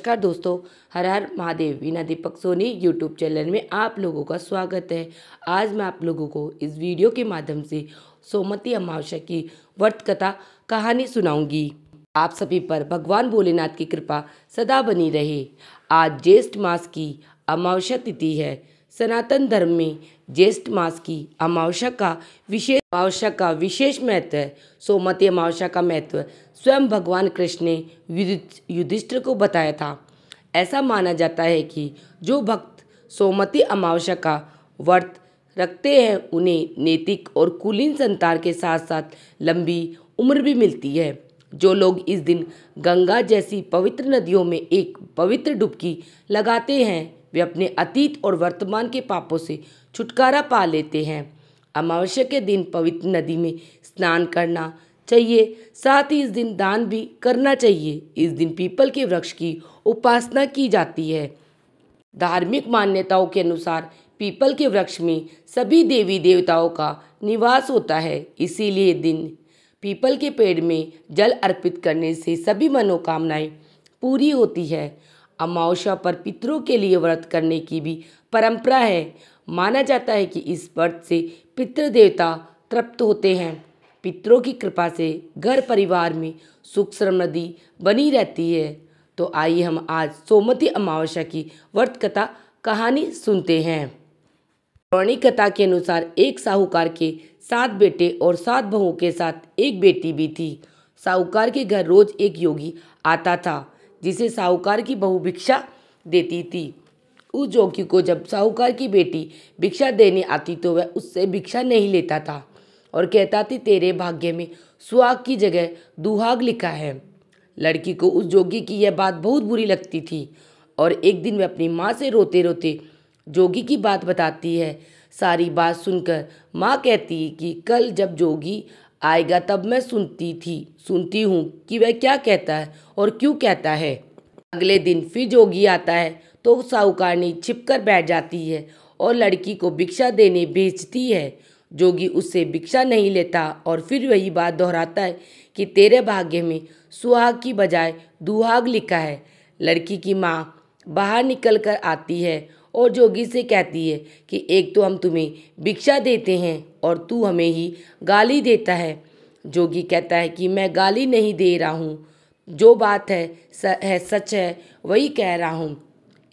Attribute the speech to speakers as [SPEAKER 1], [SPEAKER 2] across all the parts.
[SPEAKER 1] नमस्कार दोस्तों, हर हर Mahadev. Veena Deepak Soni YouTube channel में आप लोगों का स्वागत है। आज मैं आप लोगों को इस वीडियो के माध्यम से सोमवती अमावस्या की व्रत कथा कहानी सुनाऊंगी। आप सभी पर भगवान भोलेनाथ की कृपा सदा बनी रहे। आज ज्येष्ठ मास की अमावस्या तिथि है। सनातन धर्म में ज्येष्ठ मास की अमावस्या का विशेष महत्व है। सोमवती अमावस्या का महत्व स्वयं भगवान कृष्ण ने युधिष्ठिर को बताया था। ऐसा माना जाता है कि जो भक्त सोमवती अमावस्या का व्रत रखते हैं उन्हें नैतिक और कुलीन संतान के साथ साथ लंबी उम्र भी मिलती है। जो लोग इस दिन गंगा जैसी पवित्र नदियों में एक पवित्र डुबकी लगाते हैं वे अपने अतीत और वर्तमान के पापों से छुटकारा पा लेते हैं। अमावस्या के दिन पवित्र नदी में स्नान करना चाहिए, साथ ही इस दिन दान भी करना चाहिए। इस दिन पीपल के वृक्ष की उपासना की जाती है। धार्मिक मान्यताओं के अनुसार पीपल के वृक्ष में सभी देवी देवताओं का निवास होता है, इसीलिए दिन पीपल के पेड़ में जल अर्पित करने से सभी मनोकामनाएं पूरी होती है। अमावस्या पर पितरों के लिए व्रत करने की भी परंपरा है। माना जाता है कि इस व्रत से पितृ देवता तृप्त होते हैं। पितरों की कृपा से घर परिवार में सुख समृद्धि बनी रहती है। तो आइए हम आज सोमवती अमावस्या की व्रत कथा कहानी सुनते हैं। पौराणिक कथा के अनुसार एक साहूकार के 7 बेटे और 7 बहुओं के साथ एक बेटी भी थी। साहूकार के घर रोज एक योगी आता था जिसे साहूकार की बहू भिक्षा देती थी। उस योगी को जब साहूकार की बेटी भिक्षा देने आती तो वह उससे भिक्षा नहीं लेता था और कहता थी तेरे भाग्य में सुहाग की जगह दुहाग लिखा है। लड़की को उस जोगी की यह बात बहुत बुरी लगती थी और एक दिन वह अपनी माँ से रोते रोते जोगी की बात बताती है। सारी बात सुनकर माँ कहती है कि कल जब जोगी आएगा तब मैं सुनती हूँ कि वह क्या कहता है और क्यों कहता है। अगले दिन फिर जोगी आता है तो साहूकारनी छिपकर बैठ जाती है और लड़की को भिक्षा देने भेजती है। जोगी उससे भिक्षा नहीं लेता और फिर वही बात दोहराता है कि तेरे भाग्य में सुहाग की बजाय दुहाग लिखा है। लड़की की माँ बाहर निकल कर आती है और जोगी से कहती है कि एक तो हम तुम्हें भिक्षा देते हैं और तू हमें ही गाली देता है। जोगी कहता है कि मैं गाली नहीं दे रहा हूँ, जो बात है सच है वही कह रहा हूँ।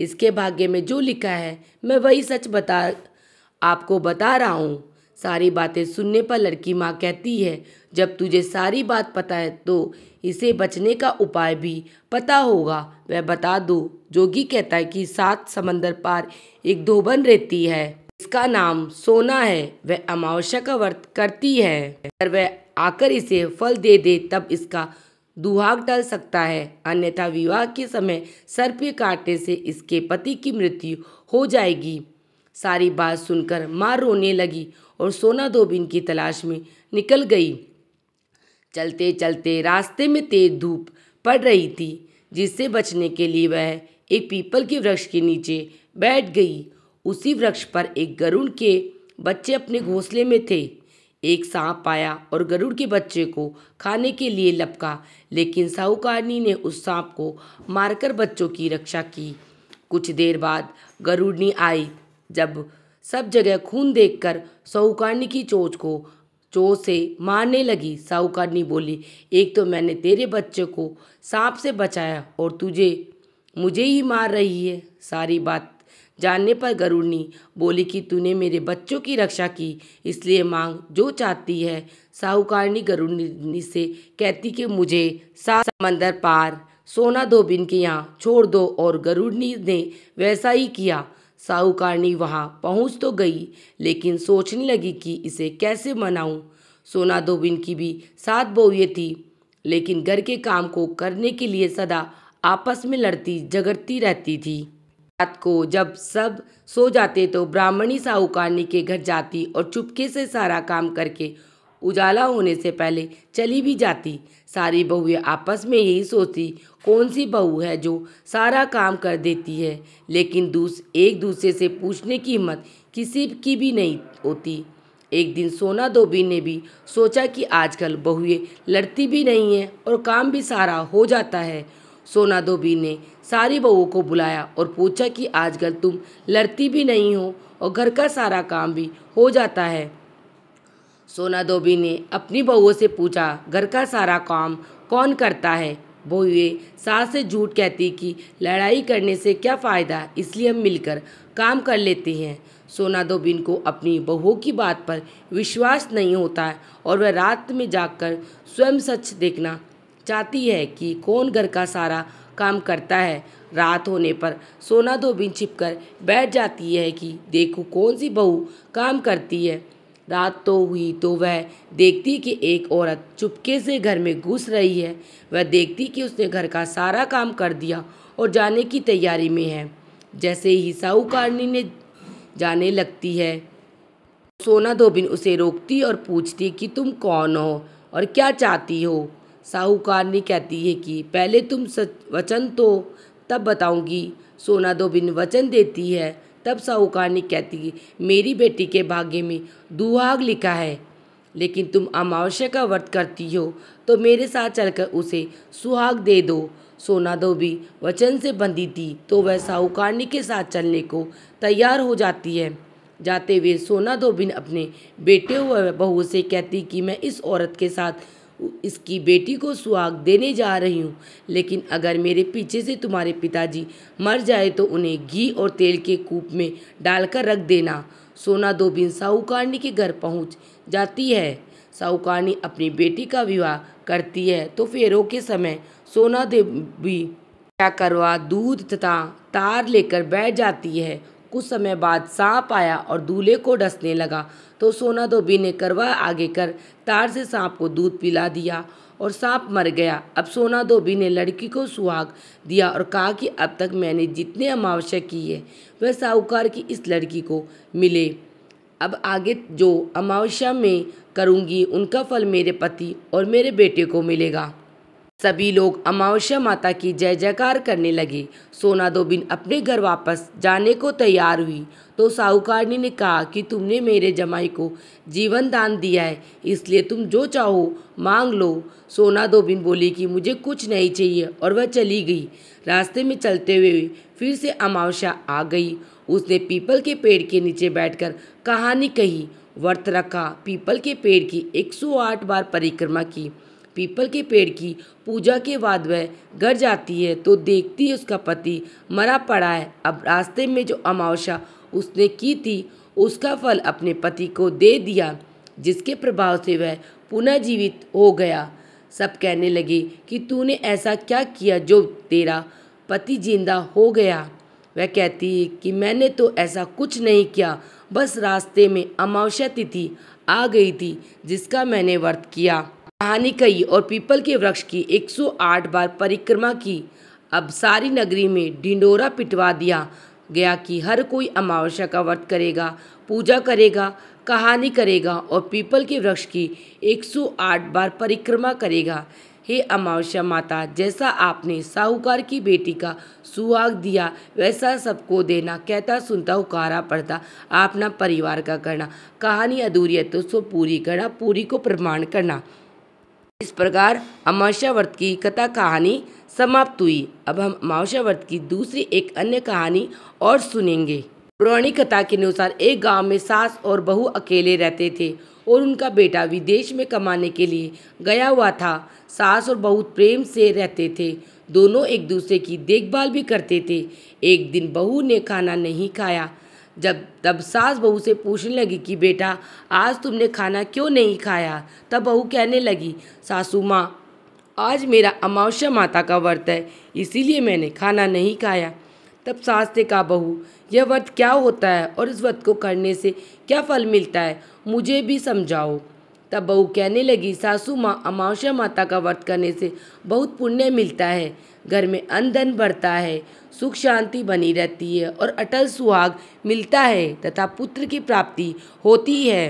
[SPEAKER 1] इसके भाग्य में जो लिखा है मैं वही सच आपको बता रहा हूँ। सारी बातें सुनने पर लड़की माँ कहती है जब तुझे सारी बात पता है तो इसे बचने का उपाय भी पता होगा, वह बता दो। जोगी कहता है कि 7 समंदर पार एक धोबन रहती है, इसका नाम सोना है। वह अमावस्या का व्रत करती है, अगर वह आकर इसे फल दे दे तब इसका दुहाग टल सकता है, अन्यथा विवाह के समय सर्प काटने से इसके पति की मृत्यु हो जाएगी। सारी बात सुनकर माँ रोने लगी और सोना धोबिन की तलाश में निकल गई। चलते चलते रास्ते में तेज धूप पड़ रही थी, जिससे बचने के लिए वह एक पीपल के वृक्ष के नीचे बैठ गई। उसी वृक्ष पर एक गरुड़ के बच्चे अपने घोंसले में थे। एक सांप आया और गरुड़ के बच्चे को खाने के लिए लपका, लेकिन साहूकारनी ने उस सांप को मारकर बच्चों की रक्षा की। कुछ देर बाद गरुड़नी आई। जब सब जगह खून देखकर साहूकारनी की चोंच से मारने लगी। साहूकारनी बोली, एक तो मैंने तेरे बच्चे को सांप से बचाया और मुझे ही मार रही है। सारी बात जानने पर गरुड़नी बोली कि तूने मेरे बच्चों की रक्षा की, इसलिए मांग जो चाहती है। साहूकारनी गरुड़नी से कहती कि मुझे 7 समंदर पार सोना धोबिन के यहाँ छोड़ दो और गरुड़नी ने वैसा ही किया। साहूकारनी वहाँ पहुँच तो गई, लेकिन सोचने लगी कि इसे कैसे मनाऊं। सोना धोबिन की भी 7 बहुएं थी, लेकिन घर के काम को करने के लिए सदा आपस में लड़ती झगड़ती रहती थी। रात को जब सब सो जाते तो ब्राह्मणी साहूकारनी के घर जाती और चुपके से सारा काम करके उजाला होने से पहले चली भी जाती। सारी बहुएं आपस में यही सोचती कौन सी बहू है जो सारा काम कर देती है, लेकिन एक दूसरे से पूछने की हिम्मत किसी की भी नहीं होती। एक दिन सोना धोबी ने भी सोचा कि आजकल बहुएं लड़ती भी नहीं हैं और काम भी सारा हो जाता है। सोना धोबी ने सारी बहुओं को बुलाया और पूछा कि आजकल तुम लड़ती भी नहीं हो और घर का सारा काम भी हो जाता है। सोना धोबी ने अपनी बहुओं से पूछा, घर का सारा काम कौन करता है? बहुएं सास से झूठ कहती कि लड़ाई करने से क्या फ़ायदा, इसलिए हम मिलकर काम कर लेते हैं। सोना धोबी को अपनी बहुओं की बात पर विश्वास नहीं होता है और वह रात में जागकर स्वयं सच देखना चाहती है कि कौन घर का सारा काम करता है। रात होने पर सोना धोबी छिपकर बैठ जाती है कि देखो कौन सी बहू काम करती है। रात तो हुई तो वह देखती कि एक औरत चुपके से घर में घुस रही है। वह देखती कि उसने घर का सारा काम कर दिया और जाने की तैयारी में है। जैसे ही साहूकारनी ने जाने लगती है, सोना धोबी उसे रोकती और पूछती कि तुम कौन हो और क्या चाहती हो। साहूकारनी कहती है कि पहले तुम सच वचन तो तब बताऊंगी। सोना धोबी वचन देती है। तब साहूकारनी कहती है, मेरी बेटी के भाग्य में दुहाग लिखा है, लेकिन तुम अमावस्या का व्रत करती हो तो मेरे साथ चलकर उसे सुहाग दे दो। सोना धोबी वचन से बंधी थी तो वह साहूकारनी के साथ चलने को तैयार हो जाती है। जाते हुए सोना धोबी अपने बेटे व बहू से कहती कि मैं इस औरत के साथ इसकी बेटी को सुहाग देने जा रही हूँ, लेकिन अगर मेरे पीछे से तुम्हारे पिताजी मर जाए तो उन्हें घी और तेल के कूप में डालकर रख देना। सोना धोबी साहूकारनी के घर पहुँच जाती है। साहूकारनी अपनी बेटी का विवाह करती है तो फेरों के समय सोना धोबी क्या करवा दूध तथा तार लेकर बैठ जाती है। कुछ समय बाद सांप आया और दूल्हे को डसने लगा तो सोना धोबी ने करवा आगे कर तार से सांप को दूध पिला दिया और सांप मर गया। अब सोना धोबी ने लड़की को सुहाग दिया और कहा कि अब तक मैंने जितने अमावस्या की है वह साहूकार की इस लड़की को मिले। अब आगे जो अमावस्या में करूँगी उनका फल मेरे पति और मेरे बेटे को मिलेगा। सभी लोग अमावस्या माता की जय जयकार करने लगे। सोना धोबी अपने घर वापस जाने को तैयार हुई तो साहूकारनी ने कहा कि तुमने मेरे जमाई को जीवन दान दिया है, इसलिए तुम जो चाहो मांग लो। सोना धोबी बोली कि मुझे कुछ नहीं चाहिए और वह चली गई। रास्ते में चलते हुए फिर से अमावस्या आ गई। उसने पीपल के पेड़ के नीचे बैठकर कहानी कही, व्रत रखा, पीपल के पेड़ की 108 बार परिक्रमा की। पीपल के पेड़ की पूजा के बाद वह घर जाती है तो देखती है उसका पति मरा पड़ा है। अब रास्ते में जो अमावस्या उसने की थी उसका फल अपने पति को दे दिया, जिसके प्रभाव से वह पुनः जीवित हो गया। सब कहने लगे कि तूने ऐसा क्या किया जो तेरा पति जिंदा हो गया। वह कहती है कि मैंने तो ऐसा कुछ नहीं किया, बस रास्ते में अमावस्या तिथि आ गई थी जिसका मैंने व्रत किया। कहानी कही और पीपल के वृक्ष की 108 बार परिक्रमा की। अब सारी नगरी में ढिंडोरा पिटवा दिया गया कि हर कोई अमावस्या का व्रत करेगा, पूजा करेगा, कहानी करेगा और पीपल के वृक्ष की 108 बार परिक्रमा करेगा। हे अमावस्या माता, जैसा आपने साहूकार की बेटी का सुहाग दिया वैसा सबको देना। कहता सुनता हुकारा पड़ता अपना परिवार का करना। कहानी अधूरी है तो उसको पूरी करना, पूरी को प्रमाण करना। इस प्रकार अमावस्या व्रत की कथा कहानी समाप्त हुई। अब हम अमावस्या व्रत की दूसरी एक अन्य कहानी और सुनेंगे। पौराणिक कथा के अनुसार एक गांव में सास और बहू अकेले रहते थे और उनका बेटा विदेश में कमाने के लिए गया हुआ था। सास और बहू प्रेम से रहते थे, दोनों एक दूसरे की देखभाल भी करते थे। एक दिन बहू ने खाना नहीं खाया। तब सास बहू से पूछने लगी कि बेटा आज तुमने खाना क्यों नहीं खाया। तब बहू कहने लगी, सासू माँ आज मेरा अमावस्या माता का व्रत है, इसीलिए मैंने खाना नहीं खाया। तब सास ने कहा, बहू यह व्रत क्या होता है और इस व्रत को करने से क्या फल मिलता है, मुझे भी समझाओ। तब बहू कहने लगी, सासू माँ अमावस्या माता का व्रत करने से बहुत पुण्य मिलता है, घर में अन्न धन बढ़ता है, सुख शांति बनी रहती है और अटल सुहाग मिलता है तथा पुत्र की प्राप्ति होती है।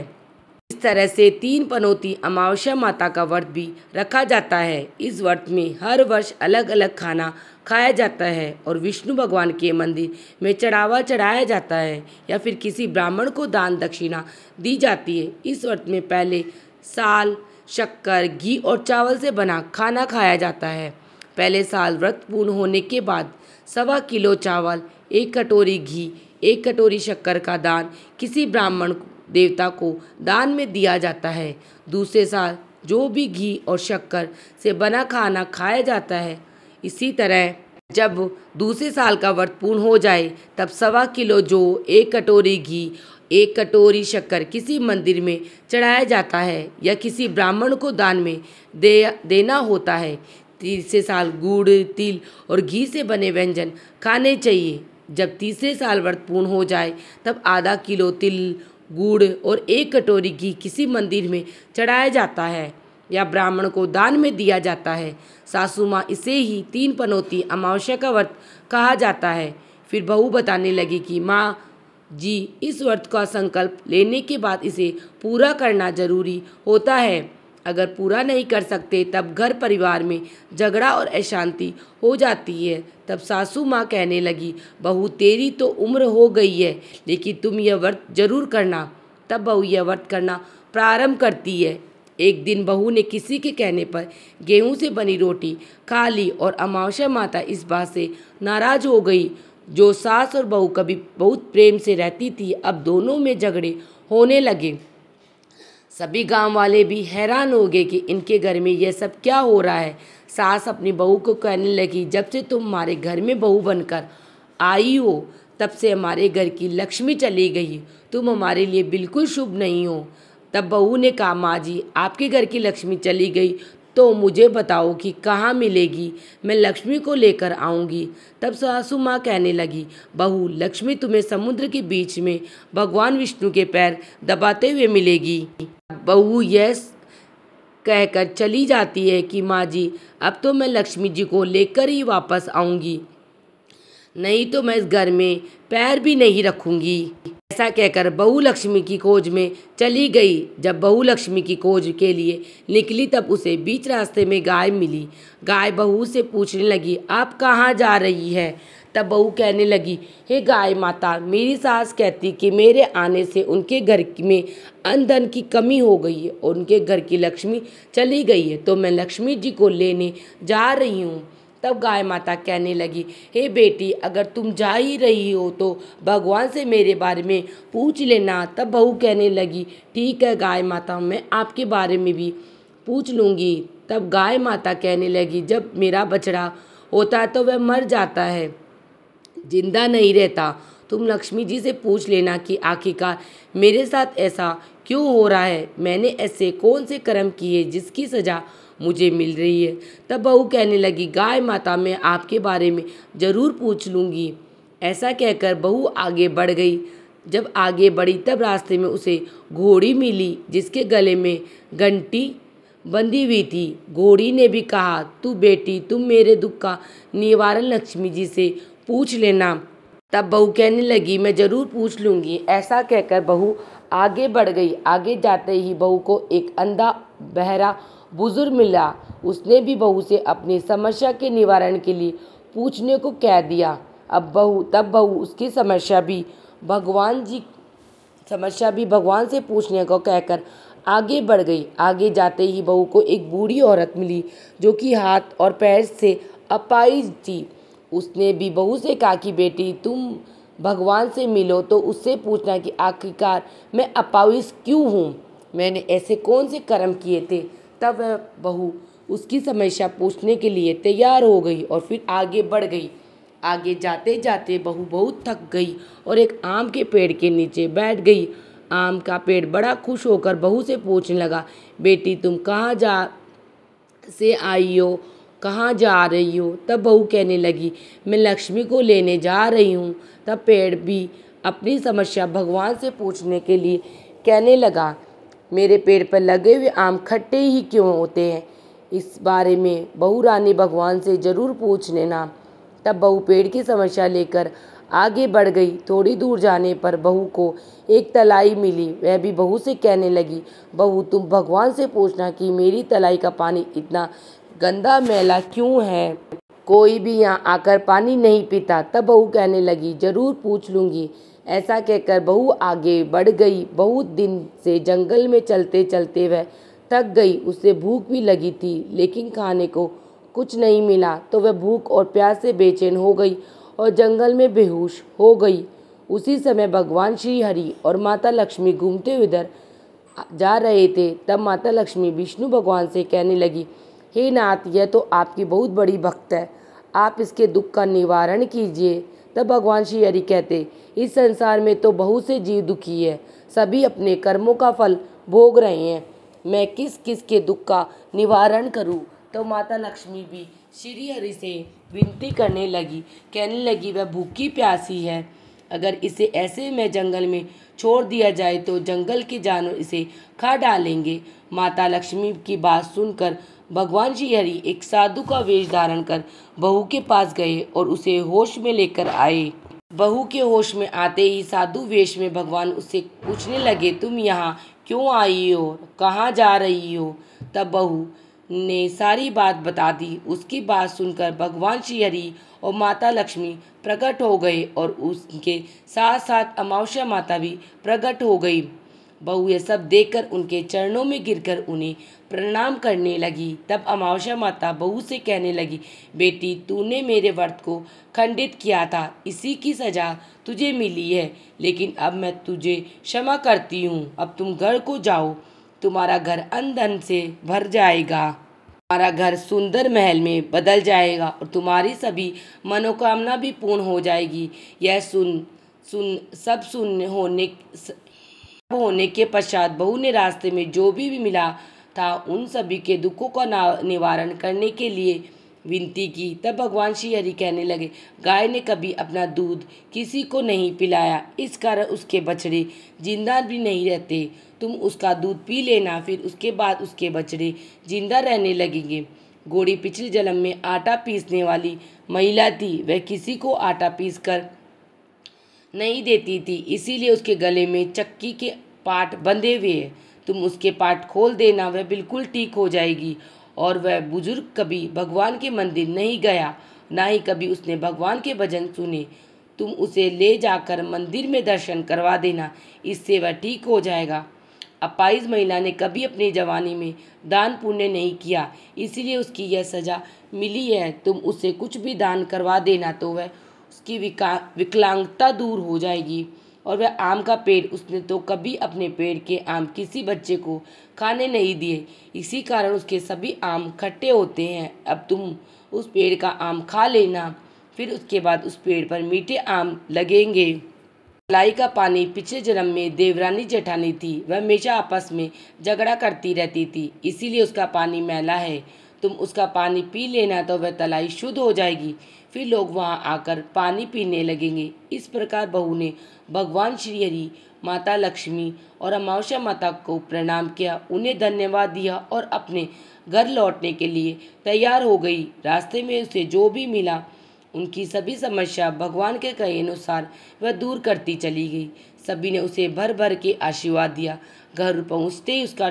[SPEAKER 1] इस तरह से 3 पनौती अमावस्या माता का व्रत भी रखा जाता है। इस व्रत में हर वर्ष अलग अलग खाना खाया जाता है और विष्णु भगवान के मंदिर में चढ़ावा चढ़ाया जाता है या फिर किसी ब्राह्मण को दान दक्षिणा दी जाती है। इस व्रत में पहले साल, शक्कर, घी और चावल से बना खाना खाया जाता है। पहले साल व्रत पूर्ण होने के बाद 1.25 किलो चावल, 1 कटोरी घी, 1 कटोरी शक्कर का दान किसी ब्राह्मण देवता को दान में दिया जाता है। दूसरे साल जो भी घी और शक्कर से बना खाना खाया जाता है। इसी तरह जब दूसरे साल का व्रत पूर्ण हो जाए तब 1.25 किलो जौ, 1 कटोरी घी, 1 कटोरी शक्कर किसी मंदिर में चढ़ाया जाता है या किसी ब्राह्मण को दान में देना होता है। तीसरे साल गुड़, तिल और घी से बने व्यंजन खाने चाहिए। जब तीसरे साल व्रत पूर्ण हो जाए तब आधा किलो तिल, गुड़ और 1 कटोरी घी किसी मंदिर में चढ़ाया जाता है या ब्राह्मण को दान में दिया जाता है। सासू माँ इसे ही 3 पनौती अमावस्या का व्रत कहा जाता है। फिर बहू बताने लगी कि माँ जी, इस व्रत का संकल्प लेने के बाद इसे पूरा करना जरूरी होता है। अगर पूरा नहीं कर सकते तब घर परिवार में झगड़ा और अशांति हो जाती है। तब सासू माँ कहने लगी, बहू तेरी तो उम्र हो गई है, लेकिन तुम यह व्रत जरूर करना। तब बहू यह व्रत करना प्रारंभ करती है। एक दिन बहू ने किसी के कहने पर गेहूं से बनी रोटी खा ली और अमावस्या माता इस बात से नाराज हो गई। जो सास और बहू कभी बहुत प्रेम से रहती थी, अब दोनों में झगड़े होने लगे। सभी गांव वाले भी हैरान हो गए कि इनके घर में यह सब क्या हो रहा है। सास अपनी बहू को कहने लगी, जब से तुम हमारे घर में बहू बनकर आई हो तब से हमारे घर की लक्ष्मी चली गई। तुम हमारे लिए बिल्कुल शुभ नहीं हो। तब बहू ने कहा, माँ जी, आपके घर की लक्ष्मी चली गई तो मुझे बताओ कि कहाँ मिलेगी, मैं लक्ष्मी को लेकर आऊँगी। तब सासू माँ कहने लगी, बहू लक्ष्मी तुम्हें समुद्र के बीच में भगवान विष्णु के पैर दबाते हुए मिलेगी। बहू यह कहकर चली जाती है कि माँ जी, अब तो मैं लक्ष्मी जी को लेकर ही वापस आऊँगी, नहीं तो मैं इस घर में पैर भी नहीं रखूँगी। ऐसा कहकर बहू लक्ष्मी की खोज में चली गई। जब बहू लक्ष्मी की खोज के लिए निकली तब उसे बीच रास्ते में गाय मिली। गाय बहू से पूछने लगी, आप कहाँ जा रही है? तब बहू कहने लगी, हे गाय माता, मेरी सास कहती कि मेरे आने से उनके घर में अन्न धन की कमी हो गई है और उनके घर की लक्ष्मी चली गई है, तो मैं लक्ष्मी जी को लेने जा रही हूँ। तब गाय माता कहने लगी, हे बेटी, अगर तुम जा ही रही हो तो भगवान से मेरे बारे में पूछ लेना। तब बहू कहने लगी, ठीक है गाय माता, मैं आपके बारे में भी पूछ लूँगी। तब गाय माता कहने लगी, जब मेरा बछड़ा होता है तो वह मर जाता है, जिंदा नहीं रहता। तुम लक्ष्मी जी से पूछ लेना कि आखिरकार मेरे साथ ऐसा क्यों हो रहा है, मैंने ऐसे कौन से कर्म किए जिसकी सज़ा मुझे मिल रही है। तब बहू कहने लगी, गाय माता, मैं आपके बारे में ज़रूर पूछ लूँगी। ऐसा कहकर बहू आगे बढ़ गई। जब आगे बढ़ी तब रास्ते में उसे घोड़ी मिली जिसके गले में घंटी बंधी हुई थी। घोड़ी ने भी कहा, तू बेटी, तुम मेरे दुख का निवारण लक्ष्मी जी से पूछ लेना। तब बहू कहने लगी, मैं ज़रूर पूछ लूँगी। ऐसा कहकर बहू आगे बढ़ गई। आगे जाते ही बहू को एक अंधा बहरा बुजुर्ग मिला। उसने भी बहू से अपनी समस्या के निवारण के लिए पूछने को कह दिया। तब बहू उसकी समस्या भी भगवान से पूछने को कहकर आगे बढ़ गई। आगे जाते ही बहू को एक बूढ़ी औरत मिली जो कि हाथ और पैर से अपाहिज थी। उसने भी बहू से कहा कि बेटी, तुम भगवान से मिलो तो उससे पूछना कि आखिरकार मैं अपाहिज क्यों हूँ, मैंने ऐसे कौन से कर्म किए थे। तब वह बहू उसकी समस्या पूछने के लिए तैयार हो गई और फिर आगे बढ़ गई। आगे जाते जाते बहू बहुत थक गई और एक आम के पेड़ के नीचे बैठ गई। आम का पेड़ बड़ा खुश होकर बहू से पूछने लगा, बेटी, तुम कहाँ से आई हो, कहाँ जा रही हो? तब बहू कहने लगी, मैं लक्ष्मी को लेने जा रही हूँ। तब पेड़ भी अपनी समस्या भगवान से पूछने के लिए कहने लगा, मेरे पेड़ पर लगे हुए आम खट्टे ही क्यों होते हैं, इस बारे में बहू रानी भगवान से ज़रूर पूछ लेना। तब बहू पेड़ की समस्या लेकर आगे बढ़ गई। थोड़ी दूर जाने पर बहू को एक तलाई मिली। वह भी बहू से कहने लगी, बहू, तुम भगवान से पूछना कि मेरी तलाई का पानी इतना गंदा मैला क्यों है, कोई भी यहाँ आकर पानी नहीं पीता। तब बहू कहने लगी, ज़रूर पूछ लूँगी। ऐसा कहकर बहू आगे बढ़ गई। बहुत दिन से जंगल में चलते चलते वह थक गई। उसे भूख भी लगी थी, लेकिन खाने को कुछ नहीं मिला तो वह भूख और प्यास से बेचैन हो गई और जंगल में बेहोश हो गई। उसी समय भगवान श्री हरि और माता लक्ष्मी घूमते हुए इधर जा रहे थे। तब माता लक्ष्मी विष्णु भगवान से कहने लगी, हे नाथ, यह तो आपकी बहुत बड़ी भक्त है, आप इसके दुख का निवारण कीजिए। तब भगवान श्री हरि कहते, इस संसार में तो बहुत से जीव दुखी है, सभी अपने कर्मों का फल भोग रहे हैं, मैं किस किस के दुख का निवारण करूं। तो माता लक्ष्मी भी श्री हरि से विनती करने लगी, कहने लगी, वह भूखी प्यासी है, अगर इसे ऐसे में जंगल में छोड़ दिया जाए तो जंगल के जानवर इसे खा डालेंगे। माता लक्ष्मी की बात सुनकर भगवान श्री हरि एक साधु का वेश धारण कर बहू के पास गए और उसे होश में लेकर आए। बहू के होश में आते ही साधु वेश में भगवान उससे पूछने लगे, तुम यहाँ क्यों आई हो, कहाँ जा रही हो। तब बहू ने सारी बात बता दी। उसकी बात सुनकर भगवान श्री हरि और माता लक्ष्मी प्रकट हो गए और उसके साथ साथ अमावस्या माता भी प्रकट हो गई। बहू ये सब देखकर उनके चरणों में गिरकर उन्हें प्रणाम करने लगी। तब अमावस्या माता बहू से कहने लगी, बेटी, तूने मेरे व्रत को खंडित किया था, इसी की सजा तुझे मिली है, लेकिन अब मैं तुझे क्षमा करती हूँ। अब तुम घर को जाओ, तुम्हारा घर अन्न धन से भर जाएगा, तुम्हारा घर सुंदर महल में बदल जाएगा और तुम्हारी सभी मनोकामना भी पूर्ण हो जाएगी। यह सुन होने के पश्चात बहू ने रास्ते में जो भी मिला था उन सभी के दुखों का निवारण करने के लिए विनती की। तब भगवान श्री हरि कहने लगे, गाय ने कभी अपना दूध किसी को नहीं पिलाया, इस कारण उसके बछड़े जिंदा भी नहीं रहते। तुम उसका दूध पी लेना, फिर उसके बाद उसके बछड़े जिंदा रहने लगेंगे। घोड़ी पिछले जन्म में आटा पीसने वाली महिला थी, वह किसी को आटा पीस कर नहीं देती थी, इसीलिए उसके गले में चक्की के पाट बंधे हुए हैं। तुम उसके पाट खोल देना, वह बिल्कुल ठीक हो जाएगी। और वह बुजुर्ग कभी भगवान के मंदिर नहीं गया, ना ही कभी उसने भगवान के भजन सुने, तुम उसे ले जाकर मंदिर में दर्शन करवा देना, इससे वह ठीक हो जाएगा। अपाहिज महिला ने कभी अपनी जवानी में दान पुण्य नहीं किया, इसीलिए उसकी यह सजा मिली है। तुम उसे कुछ भी दान करवा देना तो वह उसकी विकलांगता दूर हो जाएगी। और वह आम का पेड़, उसने तो कभी अपने पेड़ के आम किसी बच्चे को खाने नहीं दिए, इसी कारण उसके सभी आम खट्टे होते हैं। अब तुम उस पेड़ का आम खा लेना, फिर उसके बाद उस पेड़ पर मीठे आम लगेंगे। लाई का पानी पिछले जन्म में देवरानी जेठानी थी, वह हमेशा आपस में झगड़ा करती रहती थी, इसीलिए उसका पानी मैला है। तुम उसका पानी पी लेना तो वह तलाई शुद्ध हो जाएगी, फिर लोग वहां आकर पानी पीने लगेंगे। इस प्रकार बहू ने भगवान श्री हरि, माता लक्ष्मी और अमावस्या माता को प्रणाम किया, उन्हें धन्यवाद दिया और अपने घर लौटने के लिए तैयार हो गई। रास्ते में उसे जो भी मिला उनकी सभी समस्या भगवान के कहे अनुसार वह दूर करती चली गई। सभी ने उसे भर भर के आशीर्वाद दिया। घर पहुँचते ही उसका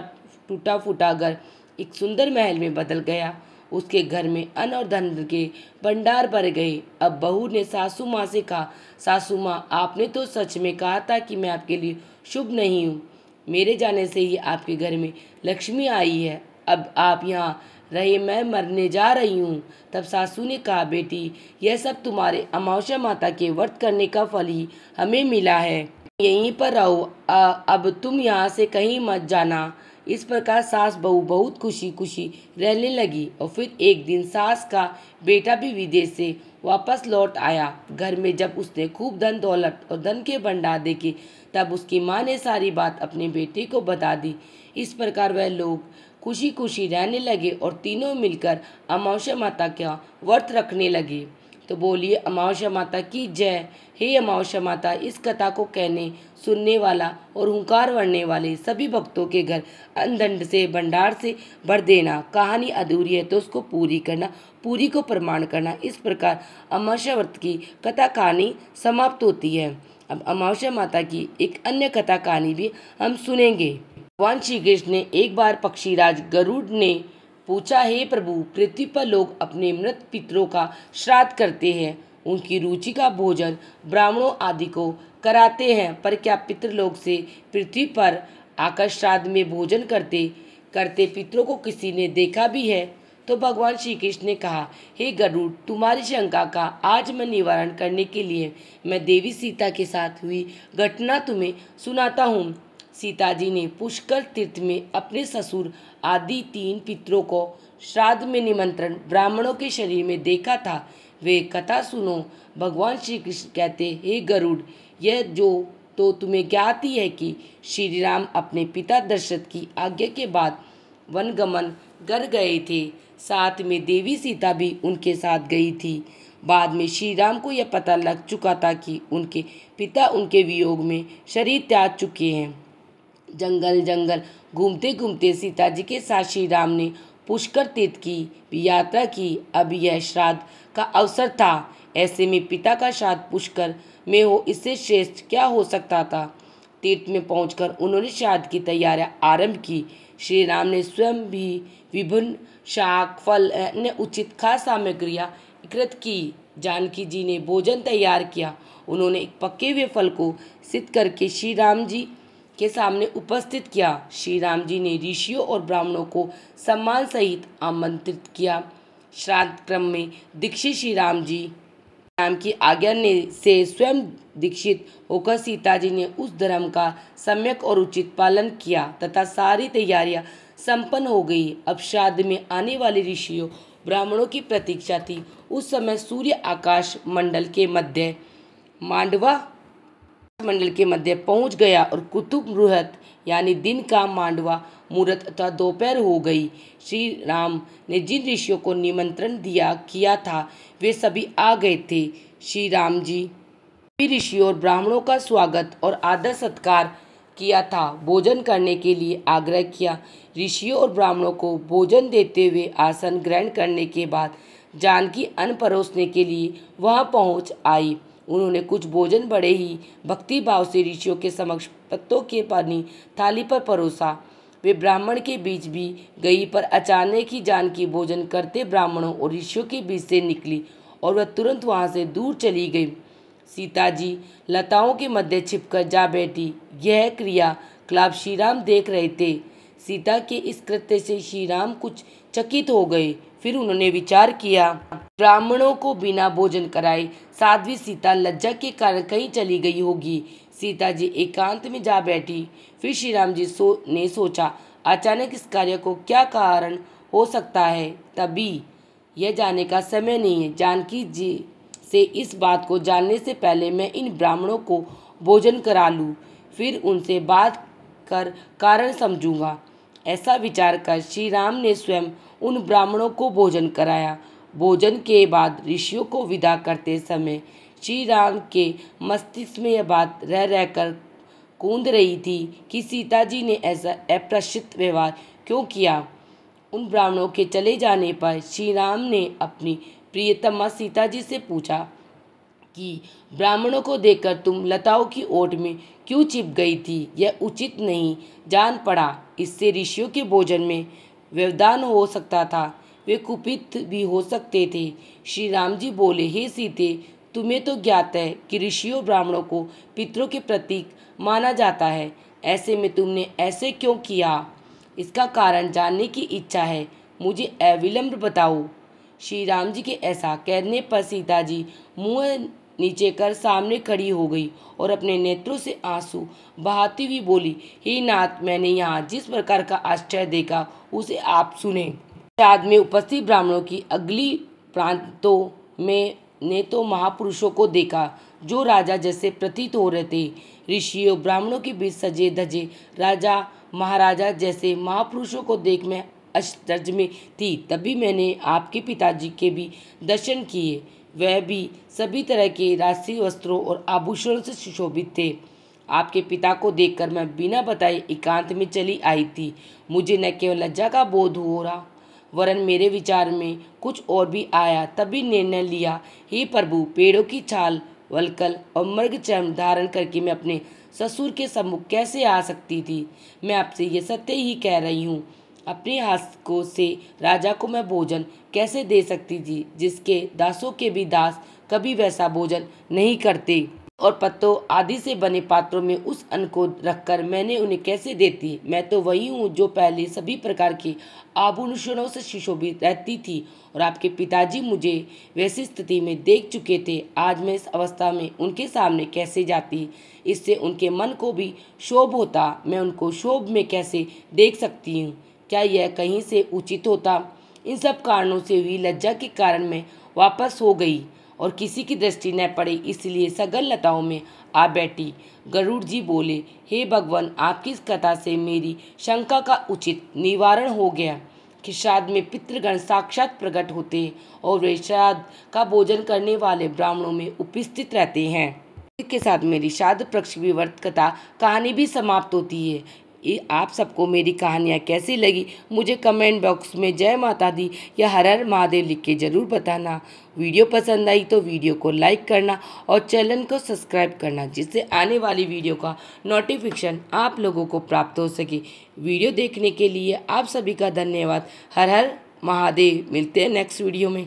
[SPEAKER 1] टूटा फूटा घर एक सुंदर महल में बदल गया। उसके घर में अन्न और धन के भंडार भर गए। अब बहू ने सासू माँ से कहा, सासू माँ, आपने तो सच में कहा था कि मैं आपके लिए शुभ नहीं हूँ, मेरे जाने से ही आपके घर में लक्ष्मी आई है, अब आप यहाँ रहे, मैं मरने जा रही हूँ। तब सासू ने कहा, बेटी, यह सब तुम्हारे अमावस्या माता के व्रत करने का फल ही हमें मिला है, यहीं पर रहो, अब तुम यहाँ से कहीं मत जाना। इस प्रकार सास बहू बहुत खुशी खुशी रहने लगी। और फिर एक दिन सास का बेटा भी विदेश से वापस लौट आया। घर में जब उसने खूब धन दौलत और धन के भंडार देखे, तब उसकी माँ ने सारी बात अपने बेटे को बता दी। इस प्रकार वह लोग खुशी खुशी रहने लगे और तीनों मिलकर अमावस्या माता का व्रत रखने लगे। तो बोलिए अमावस्या माता की जय। हे अमावस्या माता, इस कथा को कहने, सुनने वाला और हुंकार भरने वाले सभी भक्तों के घर अन्न से भंडार से भर देना। कहानी अधूरी है तो उसको पूरी करना, पूरी को प्रमाण करना। इस प्रकार अमावस्या व्रत की कथा कहानी समाप्त होती है। अब अमावस्या माता की एक अन्य कथा कहानी भी हम सुनेंगे। भगवान श्री कृष्ण ने एक बार पक्षीराज गरुड़ ने पूछा, हे प्रभु, पृथ्वी पर लोग अपने मृत पितरों का श्राद्ध करते हैं, उनकी रुचि का भोजन ब्राह्मणों आदि को कराते हैं, पर क्या पितृलोक से पृथ्वी पर आकर श्राद्ध में भोजन करते करते पितरों को किसी ने देखा भी है? तो भगवान श्री कृष्ण ने कहा, हे गरुड़, तुम्हारी शंका का आज मैं निवारण करने के लिए मैं देवी सीता के साथ हुई घटना तुम्हें सुनाता हूँ। सीता जी ने पुष्कर तीर्थ में अपने ससुर आदि 3 पितरों को श्राद्ध में निमंत्रण ब्राह्मणों के शरीर में देखा था। वे कथा सुनो। भगवान श्री कृष्ण कहते, हे गरुड़, यह जो तो तुम्हें ज्ञात ही है कि श्री राम अपने पिता दशरथ की आज्ञा के बाद वनगमन कर गए थे। साथ में देवी सीता भी उनके साथ गई थी। बाद में श्री राम को यह पता लग चुका था कि उनके पिता उनके वियोग में शरीर त्याग चुके हैं। जंगल जंगल घूमते घूमते सीता जी के साथ श्री राम ने पुष्कर तीर्थ की भी यात्रा की। अब यह श्राद्ध का अवसर था। ऐसे में पिता का श्राद्ध पुष्कर में हो, इससे श्रेष्ठ क्या हो सकता था। तीर्थ में पहुंचकर उन्होंने श्राद्ध की तैयारियां आरंभ की। श्री राम ने स्वयं भी विभिन्न शाक फल अन्य उचित खाद्य सामग्रियां एकत्रित की। जानकी जी ने भोजन तैयार किया। उन्होंने एक पके हुए फल को सिद्ध करके श्री राम जी के सामने उपस्थित किया। श्री राम जी ने ऋषियों और ब्राह्मणों को सम्मान सहित आमंत्रित किया। श्राद्ध क्रम में दीक्षित श्री राम जी राम की आज्ञा ने से स्वयं दीक्षित होकर सीता जी ने उस धर्म का सम्यक और उचित पालन किया तथा सारी तैयारियां संपन्न हो गई। अब श्राद्ध में आने वाले ऋषियों ब्राह्मणों की प्रतीक्षा थी। उस समय सूर्य आकाश मंडल के मध्य मांडवा मंडल के मध्य पहुंच गया और कुतुब मुहूर्त यानी दिन का मांडवा मुहूर्त अथवा दोपहर हो गई। श्री राम ने जिन ऋषियों को निमंत्रण किया था वे सभी आ गए थे। श्री राम जी सभी ऋषियों और ब्राह्मणों का स्वागत और आदर सत्कार किया था। भोजन करने के लिए आग्रह किया। ऋषियों और ब्राह्मणों को भोजन देते हुए आसन ग्रहण करने के बाद जानकी अन्न परोसने के लिए वहां पहुंच आई। उन्होंने कुछ भोजन बड़े ही भक्ति भाव से ऋषियों के समक्ष पत्तों के पानी थाली पर परोसा। वे ब्राह्मण के बीच भी गई, पर अचानक ही जानकी भोजन करते ब्राह्मणों और ऋषियों के बीच से निकली और वह तुरंत वहां से दूर चली गई। सीता जी लताओं के मध्य छिपकर जा बैठी। यह क्रिया कलाप श्री राम देख रहे थे। सीता के इस कृत्य से श्री राम कुछ चकित हो गए। फिर उन्होंने विचार किया, ब्राह्मणों को बिना भोजन कराए साध्वी सीता लज्जा के कारण कहीं चली गई होगी। सीता जी एकांत में जा बैठी। फिर श्री राम जी ने सोचा, अचानक इस कार्य को क्या कारण हो सकता है। तभी यह जानने का समय नहीं है। जानकी जी से इस बात को जानने से पहले मैं इन ब्राह्मणों को भोजन करा लूँ, फिर उनसे बात कर कारण समझूंगा। ऐसा विचार कर श्री राम ने स्वयं उन ब्राह्मणों को भोजन कराया। भोजन के बाद ऋषियों को विदा करते समय श्री राम के मस्तिष्क में यह बात रह रहकर कूद रही थी कि सीता जी ने ऐसा अप्रत्याशित व्यवहार क्यों किया। उन ब्राह्मणों के चले जाने पर श्री राम ने अपनी प्रियतमा सीता जी से पूछा कि ब्राह्मणों को देखकर तुम लताओं की ओट में क्यों छिप गई थी। यह उचित नहीं जान पड़ा। इससे ऋषियों के भोजन में व्यवधान हो सकता था। वे कुपित भी हो सकते थे। श्री राम जी बोले, हे सीते, तुम्हें तो ज्ञात है कि ऋषियों ब्राह्मणों को पितरों के प्रतीक माना जाता है। ऐसे में तुमने ऐसे क्यों किया? इसका कारण जानने की इच्छा है। मुझे अविलंब बताओ। श्री राम जी के ऐसा कहने पर सीता जी मुंह नीचे कर सामने खड़ी हो गई और अपने नेत्रों से आंसू बहाती हुई बोली, हे नाथ, मैंने यहाँ जिस प्रकार का आश्चर्य देखा उसे आप सुने। श्राद्ध में उपस्थित ब्राह्मणों की अगली प्रांतों में ने तो महापुरुषों को देखा जो राजा जैसे प्रतीत हो रहे थे। ऋषियों ब्राह्मणों के बीच सजे धजे राजा महाराजा जैसे महापुरुषों को देख मैं आश्चर्य में थी। तभी मैंने आपके पिताजी के भी दर्शन किए। वह भी सभी तरह के राजसी वस्त्रों और आभूषणों से सुशोभित थे। आपके पिता को देखकर मैं बिना बताए एकांत में चली आई थी। मुझे न केवल लज्जा का बोध हो रहा वरन मेरे विचार में कुछ और भी आया। तभी निर्णय लिया, हे प्रभु, पेड़ों की छाल वलकल और मृग चर्म धारण करके मैं अपने ससुर के सम्मुख कैसे आ सकती थी। मैं आपसे ये सत्य ही कह रही हूँ। अपने हाथ से राजा को मैं भोजन कैसे दे सकती थी, जिसके दासों के भी दास कभी वैसा भोजन नहीं करते। और पत्तों आदि से बने पात्रों में उस अन्न को रखकर मैंने उन्हें कैसे देती। मैं तो वही हूँ जो पहले सभी प्रकार के आभूषणों से सुशोभित रहती थी और आपके पिताजी मुझे वैसी स्थिति में देख चुके थे। आज मैं इस अवस्था में उनके सामने कैसे जाती, इससे उनके मन को भी क्षोभ होता। मैं उनको क्षोभ में कैसे देख सकती हूँ, क्या यह कहीं से उचित होता। इन सब कारणों से हुई लज्जा के कारण मैं वापस हो गई और किसी की दृष्टि न पड़े, इसलिए सघन लताओं में आ बैठी। गरुड़ जी बोले, हे भगवान, आपकी इस कथा से मेरी शंका का उचित निवारण हो गया कि श्राद्ध में पितृगण साक्षात प्रकट होते हैं और वे श्राद्ध का भोजन करने वाले ब्राह्मणों में उपस्थित रहते हैं। इसके साथ मेरी श्राद्ध पक्ष की व्रत कथा कहानी भी समाप्त होती है। आप सबको मेरी कहानियाँ कैसी लगी मुझे कमेंट बॉक्स में जय माता दी या हर हर महादेव लिख के ज़रूर बताना। वीडियो पसंद आई तो वीडियो को लाइक करना और चैनल को सब्सक्राइब करना, जिससे आने वाली वीडियो का नोटिफिकेशन आप लोगों को प्राप्त हो सके। वीडियो देखने के लिए आप सभी का धन्यवाद। हर हर महादेव। मिलते हैं नेक्स्ट वीडियो में।